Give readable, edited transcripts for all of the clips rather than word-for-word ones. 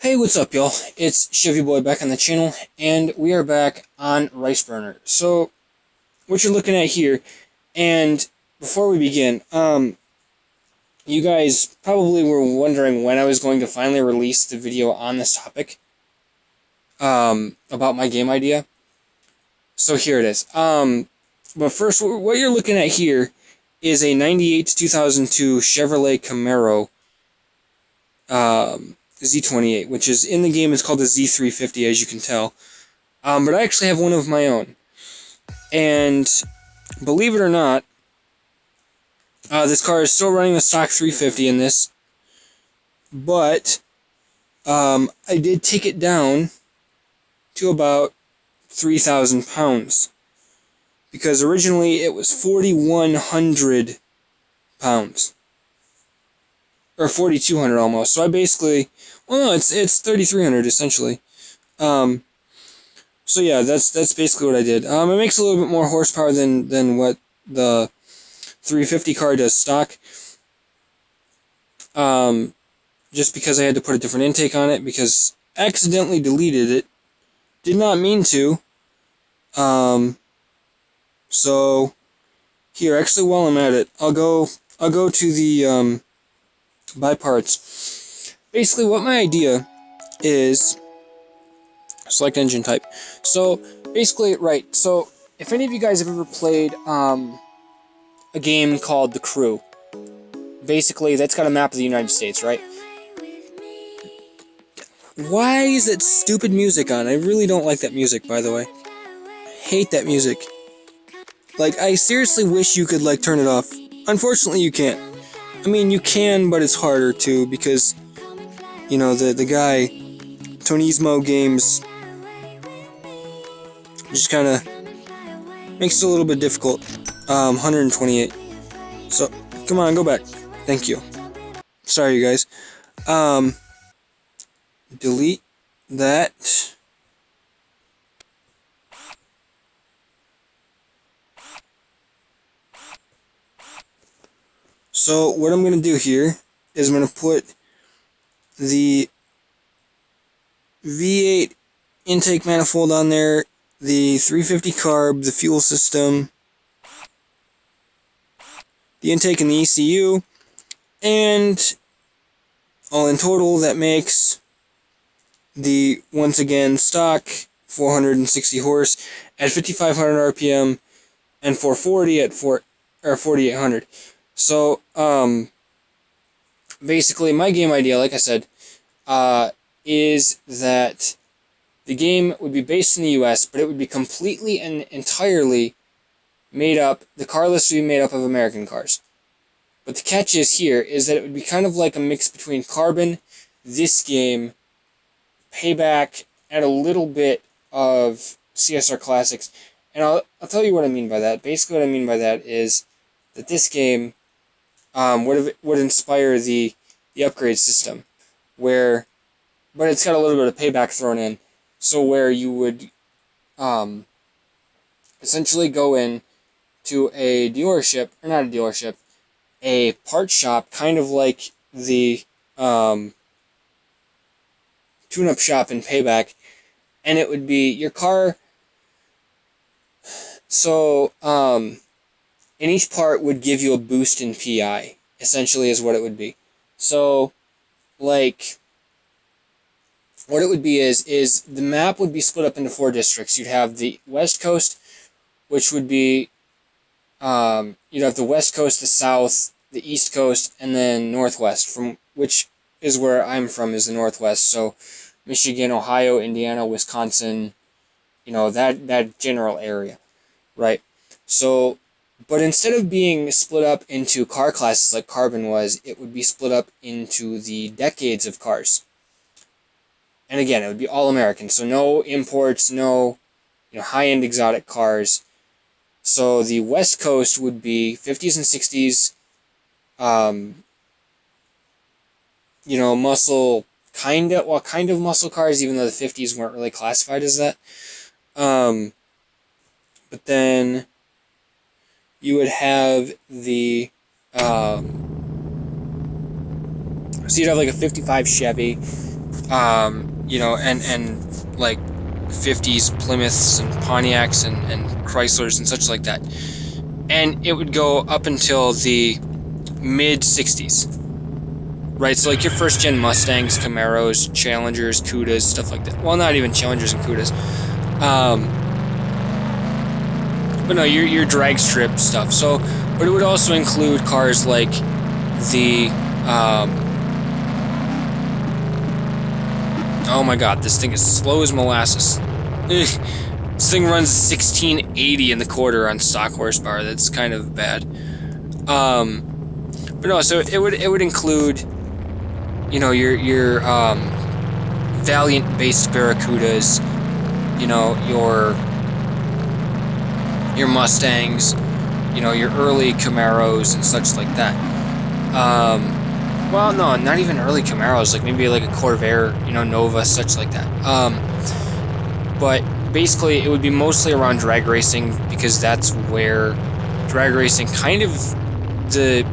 Hey, what's up, y'all? It's Chevy Boy back on the channel, and we are back on Rice Burner. So, what you're looking at here, and before we begin, you guys probably were wondering when I was going to finally release the video on this topic, about my game idea. So here it is. But first, what you're looking at here is a 98 to 2002 Chevrolet Camaro, Z28, which is in the game. It's called the Z350, as you can tell. But I actually have one of my own. And believe it or not, this car is still running the stock 350 in this. But I did take it down to about 3,000 pounds. Because originally it was 4,100 pounds. Or 4,200 almost. So I basically, well, no, it's 3,300 essentially. So yeah, that's basically what I did. It makes a little bit more horsepower than what the 350 car does stock. Just because I had to put a different intake on it because I accidentally deleted it. Did not mean to. So here, actually, while I'm at it, I'll go to the buy parts. Basically, what my idea is. Select engine type. So basically, right. So if any of you guys have ever played a game called The Crew, basically that's got a map of the United States, right? Why is that stupid music on? I really don't like that music, by the way. Hate that music. Like, I seriously wish you could, like, turn it off. Unfortunately, you can't. I mean, you can, but it's harder to, because, you know, the guy, Tonismo Games, just kind of makes it a little bit difficult. 128. So, come on, go back. Thank you. Sorry, you guys. Delete that. So, what I'm going to do here is I'm going to put the V8 intake manifold on there, the 350 carb, the fuel system, the intake and the ECU, and all in total that makes the, once again, stock 460 horse at 5,500 RPM and 440 at 4,800. So, basically my game idea, like I said, is that the game would be based in the US, but it would be completely and entirely made up, the car list would be made up of American cars. But the catch is here, is that it would be kind of like a mix between Carbon, this game, Payback, and a little bit of CSR Classics. And I'll tell you what I mean by that. Basically what I mean by that is that this game would inspire the upgrade system, where, but it's got a little bit of Payback thrown in. So where you would essentially go in to a dealership, or not a dealership, a part shop, kind of like the tune-up shop in Payback, and it would be your car. So and each part would give you a boost in PI, essentially is what it would be. So, like, what it would be is the map would be split up into 4 districts. You'd have the West Coast, which would be, you'd have the West Coast, the South, the East Coast, and then Northwest, from which is where I'm from, is the Northwest. So, Michigan, Ohio, Indiana, Wisconsin, you know, that general area, right? So, but instead of being split up into car classes like Carbon was, it would be split up into the decades of cars. And again, it would be all American, so no imports, no, you know, high-end exotic cars. So the West Coast would be 50s and 60s, you know, muscle, kind of muscle cars, even though the 50s weren't really classified as that. But then you would have the, so you'd have like a 55 Chevy, and like 50s Plymouths and Pontiacs and Chryslers and such like that. And it would go up until the mid 60s, right? So like your first gen Mustangs, Camaros, Challengers, Cudas, stuff like that. Well, not even Challengers and Cudas. But no, your drag strip stuff. So, but it would also include cars like the oh my god, this thing is slow as molasses. This thing runs 1680 in the quarter on stock horsepower. That's kind of bad. But no, so it would include, your Valiant based Barracudas, your Mustangs, your early Camaros and such like that. Well, no, not even early Camaros, like maybe like a Corvair, Nova, such like that. But basically, it would be mostly around drag racing because that's where drag racing kind of the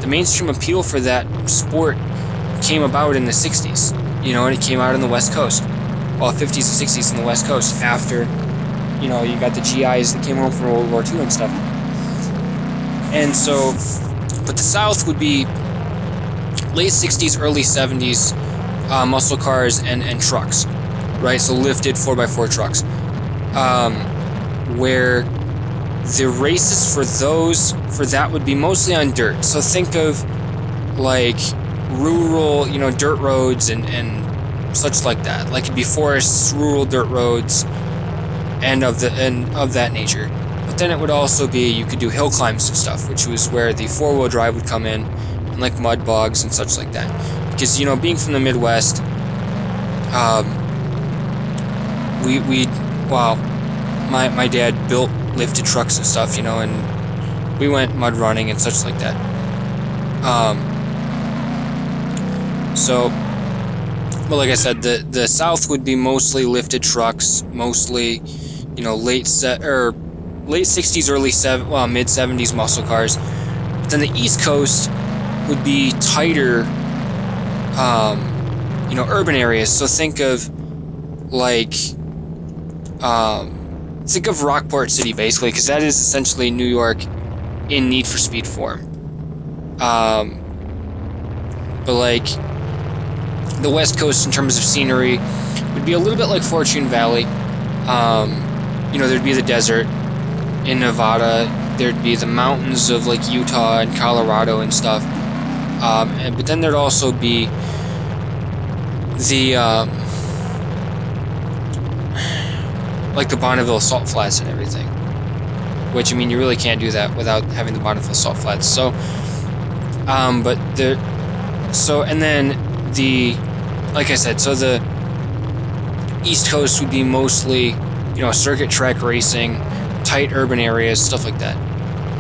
mainstream appeal for that sport came about in the 60s, and it came out in the West Coast. Well, 50s and 60s in the West Coast after, you got the GIs that came home from World War II and stuff. And so, but the South would be late 60s, early 70s muscle cars and trucks, right? So lifted 4x4 trucks, where the races for that would be mostly on dirt. So think of like rural, dirt roads and such like that. Like it'd be forests, rural dirt roads, and of that nature. But then it would also be, you could do hill climbs and stuff, which was where the 4-wheel drive would come in, and like mud bogs and such like that. Because being from the Midwest, my dad built lifted trucks and stuff, and we went mud running and such like that. But like I said, the South would be mostly lifted trucks, mostly, late 60s, mid 70s muscle cars. But then the East Coast would be tighter, urban areas. So think of like, think of Rockport City basically, because that is essentially New York in Need for Speed form. But like the West Coast in terms of scenery would be a little bit like Fortune Valley. There'd be the desert in Nevada. There'd be the mountains of like Utah and Colorado and stuff. But then there'd also be the like the Bonneville Salt Flats and everything. Which, you really can't do that without having the Bonneville Salt Flats. So, and then like I said, so the East Coast would be mostly, circuit track racing, tight urban areas, stuff like that.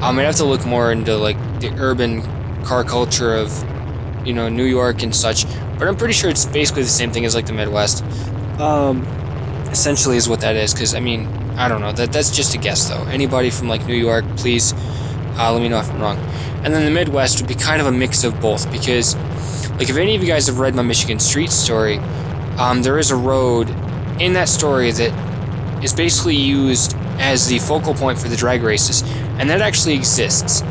I'd have to look more into like the urban car culture of, New York and such, but I'm pretty sure it's basically the same thing as like the Midwest. Essentially is what that is, because I don't know, that's just a guess though. Anybody from like New York, please let me know if I'm wrong. And then the Midwest would be kind of a mix of both, because like if any of you guys have read my Michigan Street story, there is a road in that story that is basically used as the focal point for the drag races, and that actually exists.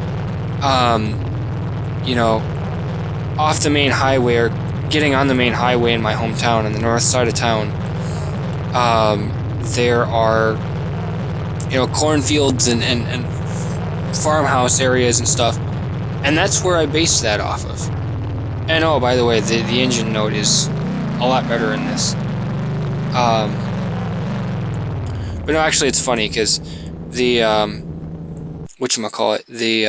Off the main highway, or getting on the main highway in my hometown on the north side of town, there are cornfields and farmhouse areas and stuff, and that's where I based that off of. And oh, by the way, the engine note is a lot better in this. But no, actually, it's funny because the the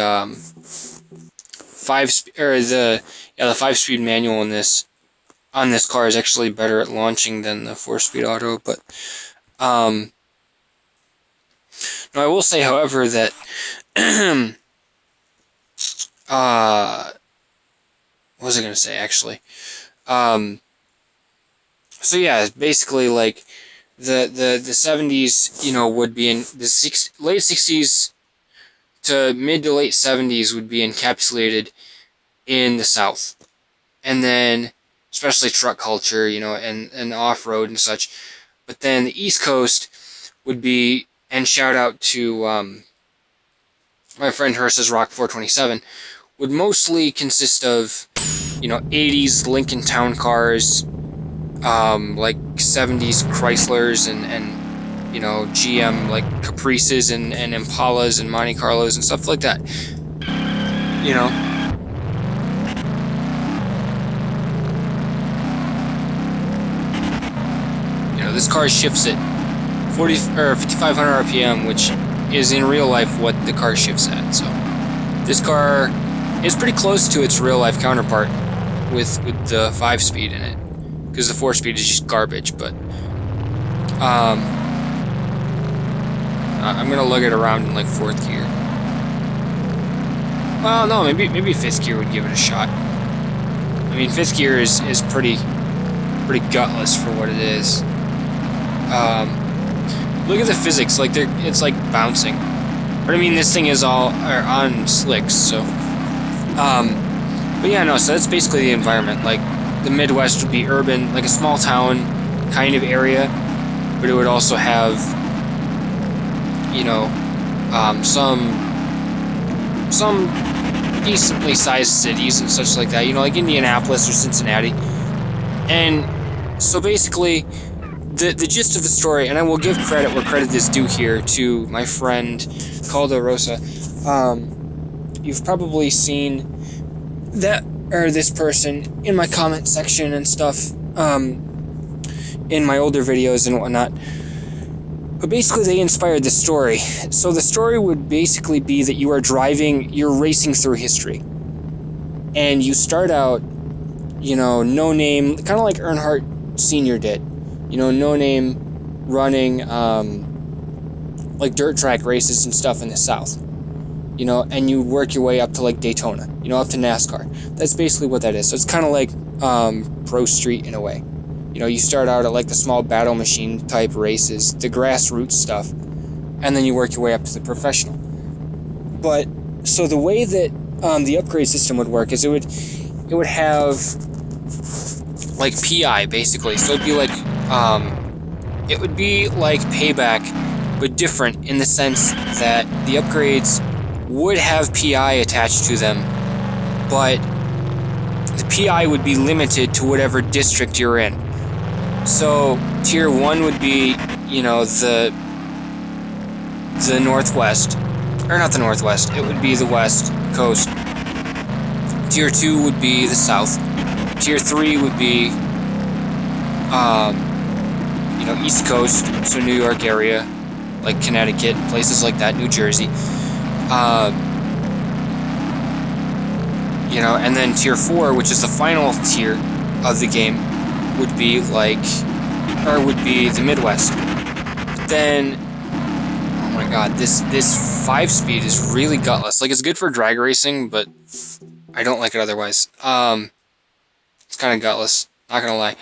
5-speed manual on this car is actually better at launching than the 4-speed auto. But no, I will say, however, that what was I gonna say actually? So yeah, basically like the 70s, would be in the late 60s to mid to late 70s would be encapsulated in the South, and then especially truck culture, you know, and off-road and such. But then the East Coast would be, and shout out to my friend Hearst's Rock 427, would mostly consist of, you know, 80s Lincoln Town cars, like 70s Chryslers and you know, GM like Caprices and Impalas and Monte Carlos and stuff like that. You know, this car shifts at 40 or 5,500 RPM, which is in real life what the car shifts at. So this car is pretty close to its real life counterpart with the 5-speed in it, because the 4-speed is just garbage. But I'm gonna lug it around in like 4th gear. Well, no, maybe 5th gear would give it a shot. I mean, 5th gear is pretty gutless for what it is. Look at the physics, like it's like bouncing. But I mean, this thing is all on slicks, so. But yeah, no. So that's basically the environment. Like the Midwest would be urban, like a small town kind of area, but it would also have, you know, some decently sized cities and such like that. You know, like Indianapolis or Cincinnati. And so basically, the gist of the story, and I will give credit where credit is due here to my friend Caldo Rosa. You've probably seen that, or this person in my comment section and stuff, in my older videos and whatnot. But basically, they inspired the story. So the story would basically be that you're racing through history, and you start out, you know, no name, kind of like Earnhardt Sr. did. You know, no name, running like dirt track races and stuff in the South. You know, and you work your way up to like Daytona, you know, up to NASCAR. That's basically what that is. So it's kind of like Pro Street in a way. You know, you start out at like the small battle machine type races, the grassroots stuff, and then you work your way up to the professional. But so the way that the upgrade system would work is it would have like PI basically. So it'd be like Payback, but different in the sense that the upgrades would have PI attached to them, but the PI would be limited to whatever district you're in. So tier 1 would be, you know, the Northwest, or not the Northwest, it would be the West Coast. Tier 2 would be the South. Tier 3 would be, you know, East Coast, so New York area, like Connecticut, places like that, New Jersey. You know, and then tier 4, which is the final tier of the game, would be the Midwest. But then, oh my god, this 5-speed is really gutless. Like, it's good for drag racing, but I don't like it otherwise. It's kind of gutless, not gonna lie.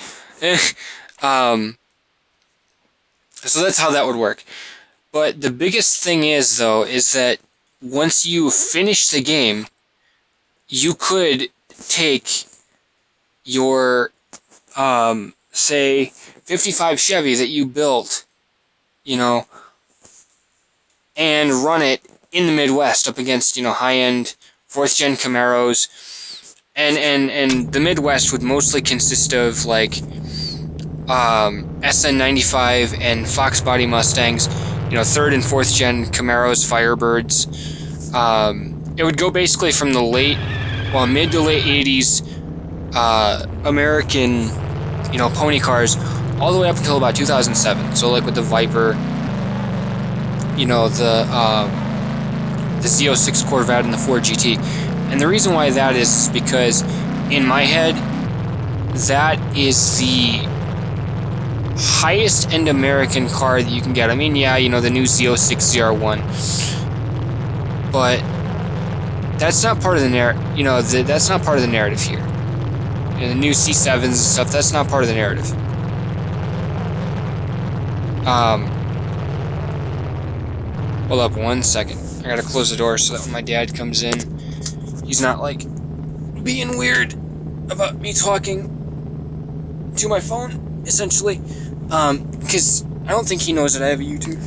So that's how that would work. But the biggest thing is, though, is that once you finish the game, you could take your, say, 55 Chevy that you built, you know, and run it in the Midwest up against, you know, high-end 4th-gen Camaros. And the Midwest would mostly consist of, like, SN95 and Fox body Mustangs, you know, 3rd and 4th-gen Camaros, Firebirds. It would go basically from the mid to late 80s American, you know, pony cars all the way up until about 2007. So like with the Viper, you know, the Z06 Corvette and the Ford GT. And the reason why that is because in my head, that is the highest end American car that you can get. I mean, yeah, you know, the new Z06 ZR1, but that's not part of the narrative. You know, that's not part of the narrative here. You know, the new C7s and stuff, that's not part of the narrative. Hold up 1 second. I gotta close the door so that when my dad comes in, he's not, like, being weird about me talking. to my phone, essentially. Because I don't think he knows that I have a YouTube.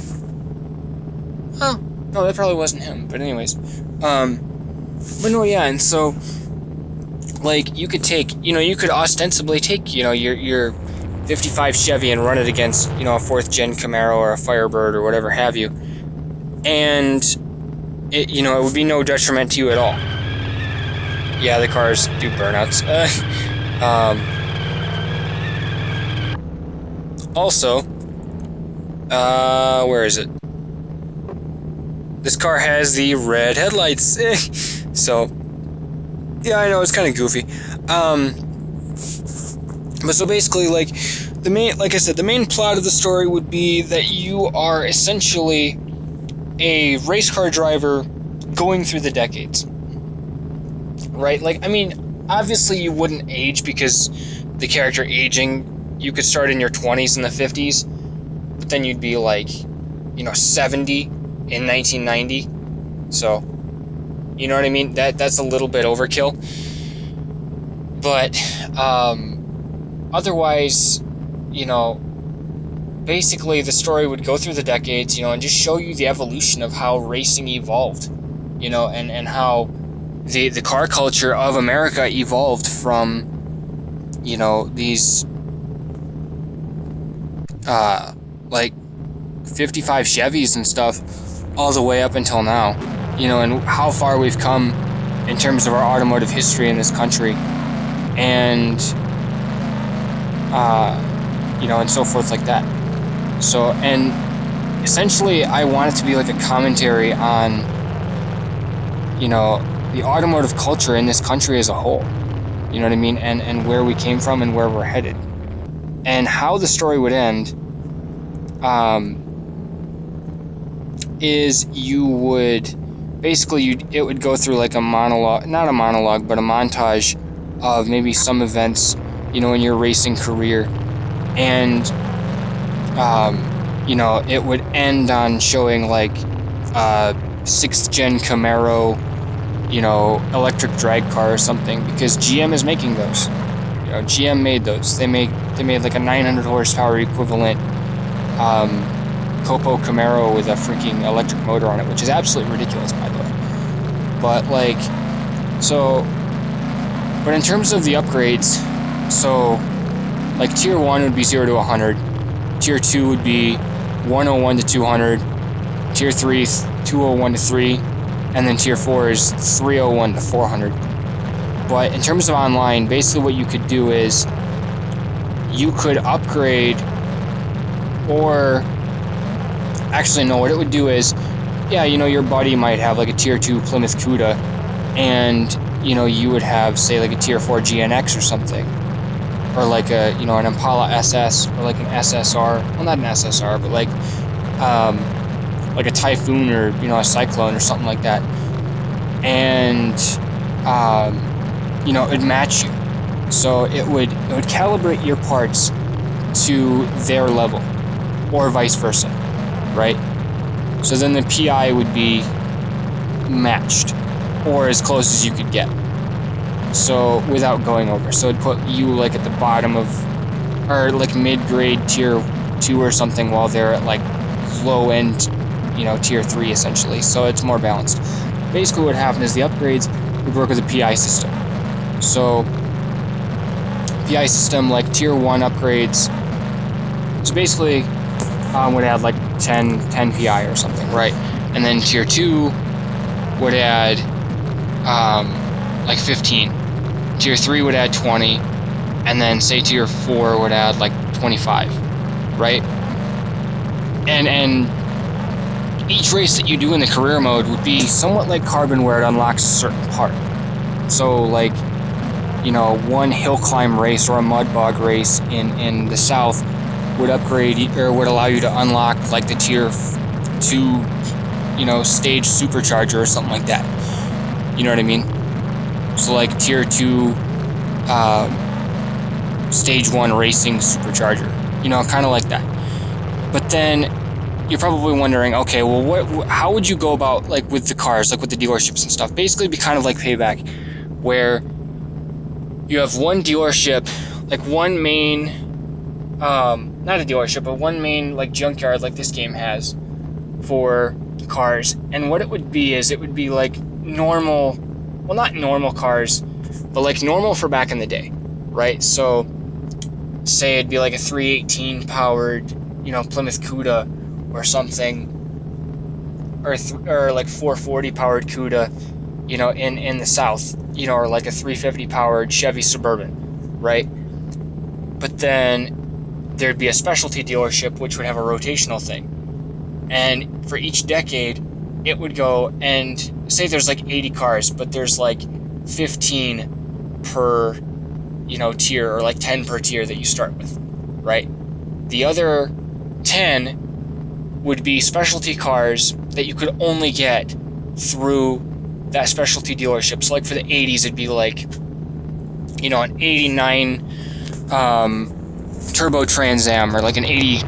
Oh, no, that probably wasn't him. But anyways, but no, yeah, and so, like, you could take, you could ostensibly take, your 55 Chevy and run it against, a 4th gen Camaro or a Firebird or whatever have you, and it, it would be no detriment to you at all. Yeah, the cars do burnouts. Also, where is it? This car has the red headlights. So, yeah, I know, it's kind of goofy. But so basically, like I said, the main plot of the story would be that you are essentially a race car driver going through the decades. Right? Like, I mean, obviously you wouldn't age, because the character aging, you could start in your 20s in the 50s, but then you'd be like, 70 in 1990. So, you know what I mean? That's a little bit overkill. But, otherwise, basically the story would go through the decades, and just show you the evolution of how racing evolved, and how the car culture of America evolved from, these, like 55 Chevys and stuff all the way up until now, and how far we've come in terms of our automotive history in this country, and, and so forth like that. So, and essentially I want it to be like a commentary on, the automotive culture in this country as a whole, you know what I mean, and where we came from and where we're headed. And how the story would end, is you would, basically, it would go through like a monologue, not a monologue, but a montage of maybe some events, in your racing career, and, it would end on showing like, 6th gen Camaro, electric drag car or something, because GM is making those. GM made those. They made like a 900 horsepower equivalent Copo Camaro with a freaking electric motor on it, which is absolutely ridiculous, by the way. But like, so, but in terms of the upgrades, so like tier 1 would be 0 to 100, tier 2 would be 101 to 200, tier 3 is 201 to 3, and then tier 4 is 301 to 400. But in terms of online, basically what you could do is you could upgrade, or actually no, what it would do is, yeah, your buddy might have like a tier 2 Plymouth Cuda, and you would have, say, like a tier 4 GNX or something, or like a, an Impala SS, or like an SSR, well, not an SSR, but like a Typhoon, or a Cyclone or something like that, and it'd match you, so it would calibrate your parts to their level, or vice versa, right? So then the PI would be matched, or as close as you could get, so without going over. So it'd put you like at the bottom of, or like mid-grade tier 2 or something, while they're at like low-end, tier 3 essentially. So it's more balanced. Basically what happened is the upgrades would work with a PI system. So PI system, like tier 1 upgrades, so basically would add like 10 PI or something, right? And then tier 2 would add like 15. Tier 3 would add 20, and then say tier 4 would add like 25, right? And each race that you do in the career mode would be somewhat like Carbon, where it unlocks a certain part. So like, one hill climb race or a mud bog race in the south would upgrade, or would allow you to unlock like the tier 2, stage supercharger or something like that. You know what I mean? So like tier 2 stage 1 racing supercharger, kind of like that. But then you're probably wondering, okay, well, how would you go about, like, with the cars, like with the dealerships and stuff? Basically it'd be kind of like Payback, where you have one dealership like one main, not a dealership, but one main like junkyard like this game has for cars. And what it would be is it would be like normal, well, not normal cars, but like normal for back in the day, right? So say it'd be like a 318 powered, Plymouth Cuda or something, or like 440 powered Cuda, in the South, or like a 350 powered Chevy Suburban, right? But then there'd be a specialty dealership which would have a rotational thing. And for each decade, it would go and say there's like 80 cars, but there's like 15 per, tier, or like 10 per tier that you start with, right? The other 10 would be specialty cars that you could only get through that specialty dealership. So like for the 80s, it'd be like, an 89 turbo Trans Am, or like an 88,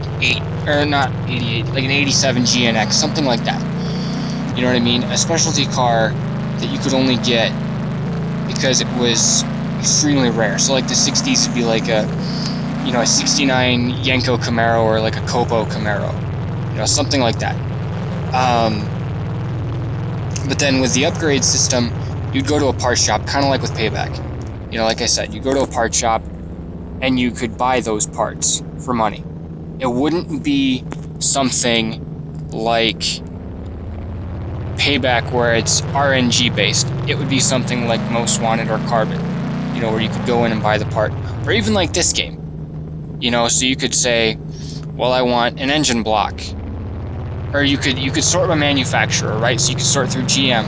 or not 88, like an 87 GNX, something like that. You know what I mean? A specialty car that you could only get because it was extremely rare. So like the 60s would be like a 69 Yenko Camaro, or like a Copo Camaro, something like that. But then with the upgrade system, you'd go to a parts shop, kind of like with Payback. Like I said, you go to a parts shop and you could buy those parts for money. It wouldn't be something like Payback where it's RNG based. It would be something like Most Wanted or Carbon, where you could go in and buy the part. Or even like this game, so you could say, well, I want an engine block. Or you could sort by manufacturer, right? So you could sort through GM,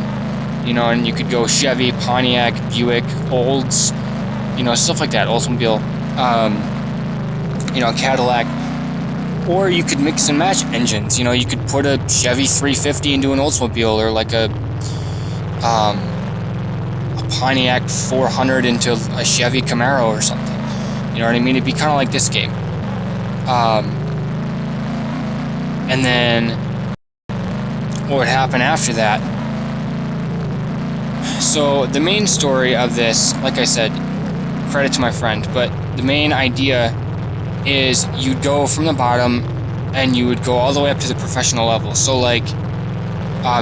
and you could go Chevy, Pontiac, Buick, Olds, stuff like that, Oldsmobile, Cadillac. Or you could mix and match engines. You could put a Chevy 350 into an Oldsmobile, or like a Pontiac 400 into a Chevy Camaro or something. You know what I mean? It'd be kind of like this game. And then what would happen after that? So the main story of this, like I said, credit to my friend, but the main idea is you'd go from the bottom and you would go all the way up to the professional level. So like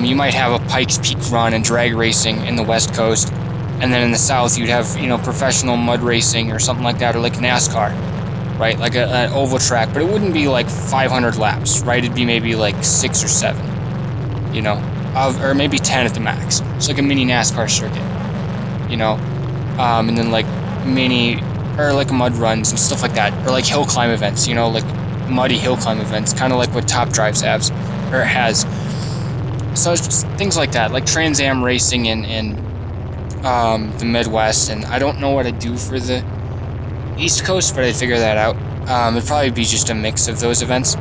you might have a Pikes Peak run and drag racing in the West Coast, and then in the South you'd have professional mud racing or something like that, or like NASCAR, right? Like an oval track, but it wouldn't be like 500 laps, right? It'd be maybe like 6 or 7, or maybe 10 at the max. It's like a mini NASCAR circuit, and then like mini, or like mud runs and stuff like that, or like hill climb events, like muddy hill climb events, kind of like what Top Drives has. So it's just things like that, like Trans Am racing in the Midwest, and I don't know what I'd do for the East Coast, but I'd figure that out. It'd probably be just a mix of those events.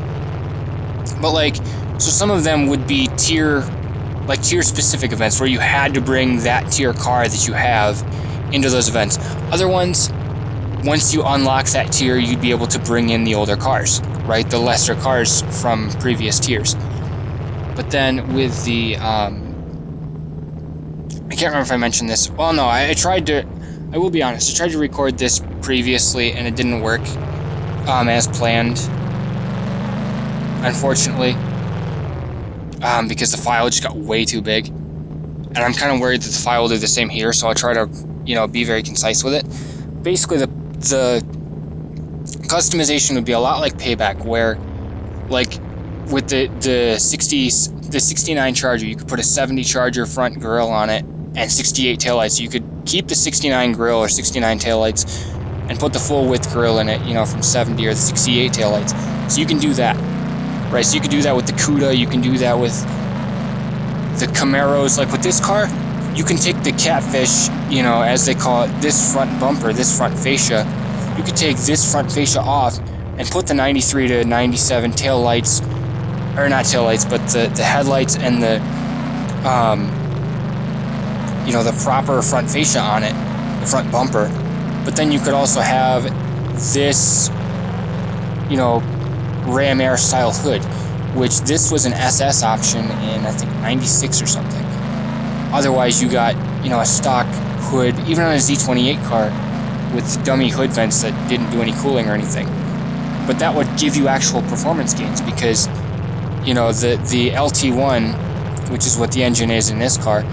But like, so some of them would be tier specific events where you had to bring that tier car that you have into those events. Other ones, once you unlock that tier, you'd be able to bring in the older cars, right? The lesser cars from previous tiers. But then with the, I can't remember if I mentioned this. Well, no, I will be honest, I tried to record this previously and it didn't work as planned, unfortunately, because the file just got way too big. And I'm kind of worried that the file will do the same here, so I'll try to, be very concise with it. Basically, the customization would be a lot like Payback, where, like, with the 69 Charger, you could put a 70 Charger front grille on it and 68 taillights. So you could keep the 69 grille or 69 taillights and put the full width grille in it, from 70, or the 68 taillights. So you can do that, right? So you can do that with the Cuda. You can do that with the Camaros. Like with this car, you can take the Catfish, as they call it, this front bumper, this front fascia. You could take this front fascia off and put the 93 to 97 taillights, or not taillights, but the headlights and the the proper front fascia on it, the front bumper. But then you could also have this, Ram Air style hood, which this was an SS option in, I think, 96 or something. Otherwise, you got, a stock hood, even on a Z28 car, with dummy hood vents that didn't do any cooling or anything. But that would give you actual performance gains because, you know, the LT1, which is what the engine is in this car,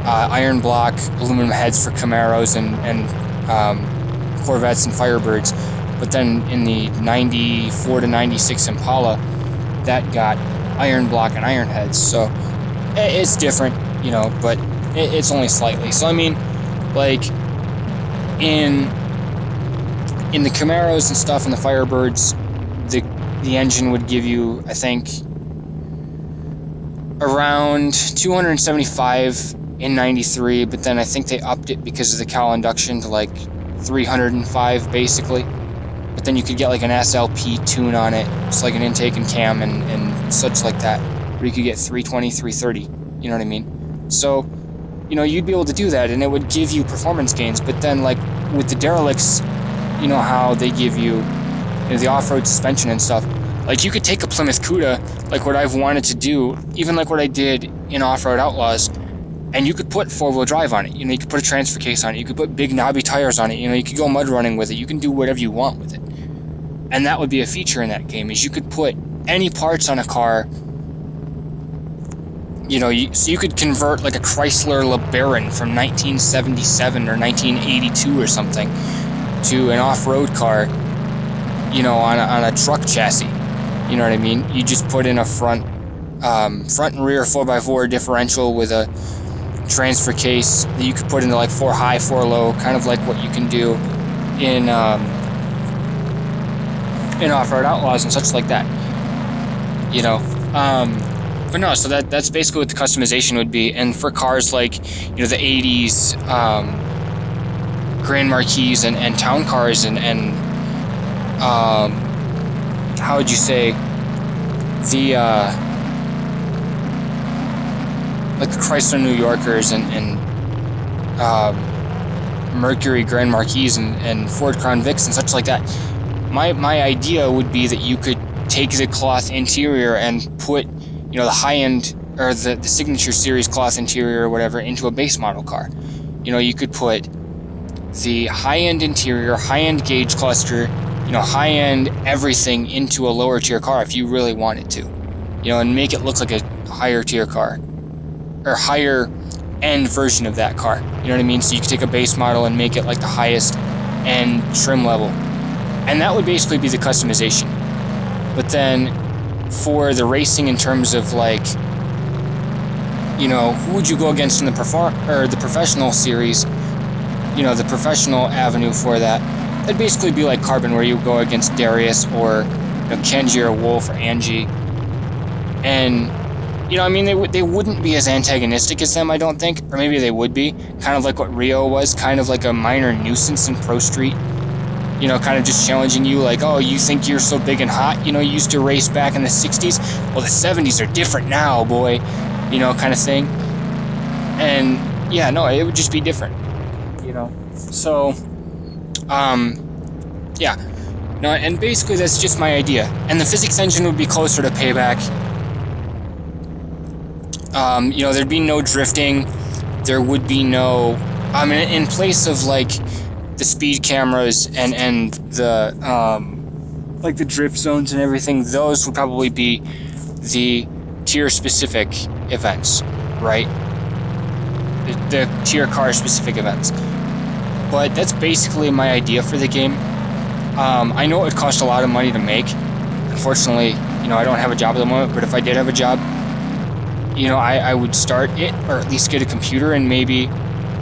iron block, aluminum heads for Camaros and Corvettes and Firebirds. But then in the 94 to 96 Impala, that got iron block and iron heads. So it's different, you know, but it's only slightly. So I mean, like in the Camaros and stuff and the Firebirds, the engine would give you, I think, around 275 in 93, but then I think they upped it because of the cowl induction to like 305 basically. But then you could get like an SLP tune on it, just like an intake and cam and such like that, where you could get 320, 330, you know what I mean? So, you know, you'd be able to do that and it would give you performance gains. But then like with the derelicts, you know how they give you, you know, the off-road suspension and stuff. Like you could take a Plymouth Cuda, like what I've wanted to do, even like what I did in Off-Road Outlaws, and you could put four-wheel drive on it. You know, you could put a transfer case on it. You could put big knobby tires on it. You know, you could go mud running with it. You can do whatever you want with it. And that would be a feature in that game, is you could put any parts on a car. You know, so you could convert like a Chrysler LeBaron from 1977 or 1982 or something to an off-road car, you know, on a truck chassis. You know what I mean? You just put in a front and rear 4x4 differential with a transfer case that you could put into like 4 high, 4 low, kind of like what you can do in Off-Road Outlaws and such like that. You know, but no, so that's basically what the customization would be. And for cars like, you know, the 80s Grand Marquis and town cars and how would you say, the like the Chrysler New Yorkers and Mercury Grand Marquis and Ford Crown Vics and such like that. My idea would be that you could take the cloth interior and put, you know, the high-end or the Signature Series cloth interior or whatever into a base model car. You know, you could put the high-end interior, high-end gauge cluster, you know, high-end everything into a lower tier car if you really wanted to, you know, and make it look like a higher tier car or higher end version of that car. You know what I mean? So you could take a base model and make it like the highest end trim level, and that would basically be the customization. But then for the racing, in terms of like, you know, who would you go against in the professional series? You know, the professional avenue for that. It'd basically be like Carbon, where you go against Darius or, you know, Kenji or Wolf or Angie. And, you know, I mean, they wouldn't be as antagonistic as them, I don't think. Or maybe they would be. Kind of like what Rio was. Kind of like a minor nuisance in Pro Street. You know, kind of just challenging you like, oh, you think you're so big and hot? You know, you used to race back in the 60s? Well, the 70s are different now, boy. You know, kind of thing. And, yeah, no, it would just be different. You know? So, yeah. No, and basically that's just my idea. And the physics engine would be closer to Payback. You know, there'd be no drifting. There would be no... I mean, in place of, like, the speed cameras and the, like, the drift zones and everything, those would probably be the tier-specific events, right? The tier car-specific events. But that's basically my idea for the game. I know it would cost a lot of money to make. Unfortunately, you know, I don't have a job at the moment, but if I did have a job, you know, I would start it, or at least get a computer and maybe,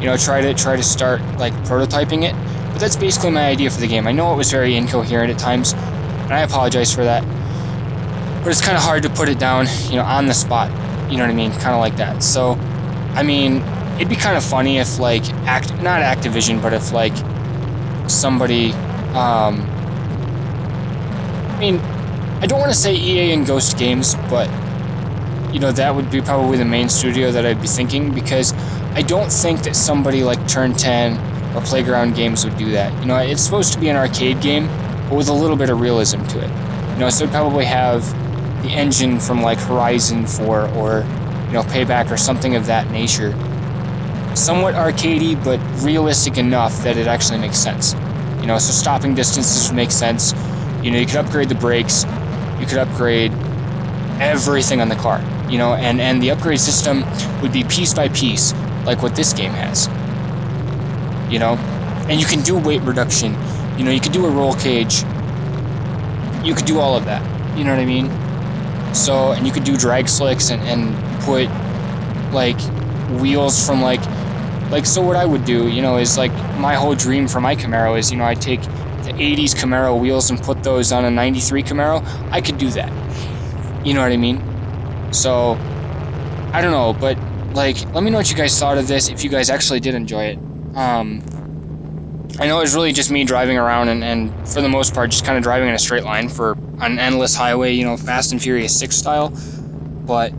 you know, try to start, like, prototyping it. But that's basically my idea for the game. I know it was very incoherent at times, and I apologize for that. But it's kind of hard to put it down, you know, on the spot. You know what I mean? Kind of like that. So, I mean, it'd be kind of funny if, like, not Activision, but if, like, somebody, I mean, I don't want to say EA and Ghost Games, but, you know, that would be probably the main studio that I'd be thinking, because I don't think that somebody like Turn 10 or Playground Games would do that. You know, it's supposed to be an arcade game, but with a little bit of realism to it. You know, so it'd probably have the engine from, like, Horizon 4 or, you know, Payback or something of that nature. Somewhat arcadey, but realistic enough that it actually makes sense. So stopping distances would make sense. You could upgrade the brakes, you could upgrade everything on the car, and the upgrade system would be piece by piece, like what this game has, and you can do weight reduction, you could do a roll cage, you could do all of that, you know what I mean? So, and you could do drag slicks and put like wheels from so what I would do, is like my whole dream for my Camaro is, I take the 80s Camaro wheels and put those on a 93 Camaro. I could do that. You know what I mean? So, I don't know, but let me know what you guys thought of this, if you guys actually did enjoy it. I know it was really just me driving around and for the most part just kind of driving in a straight line for an endless highway, Fast and Furious 6 style, but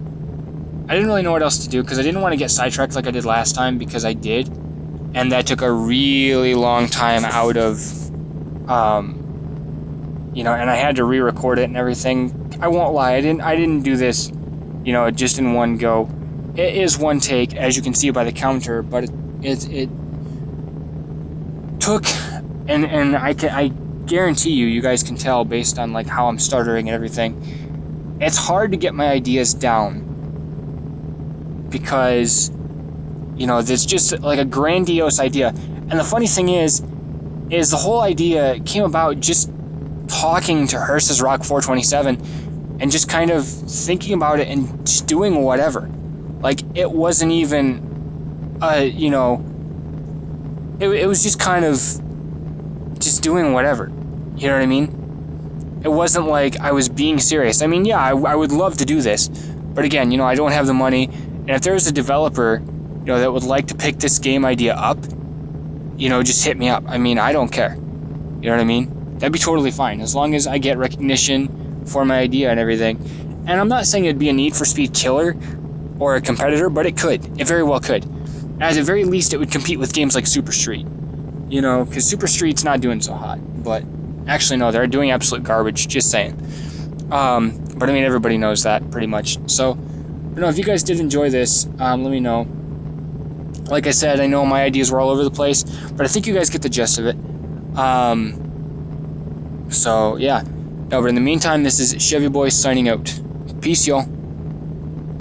I didn't really know what else to do because I didn't want to get sidetracked like I did last time, because I did, and that took a really long time out of, and I had to re-record it and everything. I won't lie, I didn't do this, just in one go. It is one take, as you can see by the counter, but it took, and I guarantee you guys can tell based on how I'm stuttering and everything. It's hard to get my ideas down because there's just a grandiose idea, and the funny thing is the whole idea came about just talking to Hearst's Rock 427 and just kind of thinking about it and just doing whatever. It wasn't even it was just kind of just doing whatever, you know what I mean? It wasn't like I was being serious. I mean, yeah, I would love to do this, but again, I don't have the money, and if there's a developer that would like to pick this game idea up, just hit me up. I mean, I don't care. You know what I mean? That'd be totally fine, as long as I get recognition for my idea and everything. And I'm not saying it'd be a Need for Speed killer or a competitor, but it could. It very well could. At the very least, it would compete with games like Super Street. Because Super Street's not doing so hot. But actually, no, they're doing absolute garbage. Just saying. But I mean, everybody knows that pretty much. So, if you guys did enjoy this, let me know. Like I said, I know my ideas were all over the place, but I think you guys get the gist of it. So, yeah. No, but in the meantime, this is Chevy Boy signing out. Peace, y'all.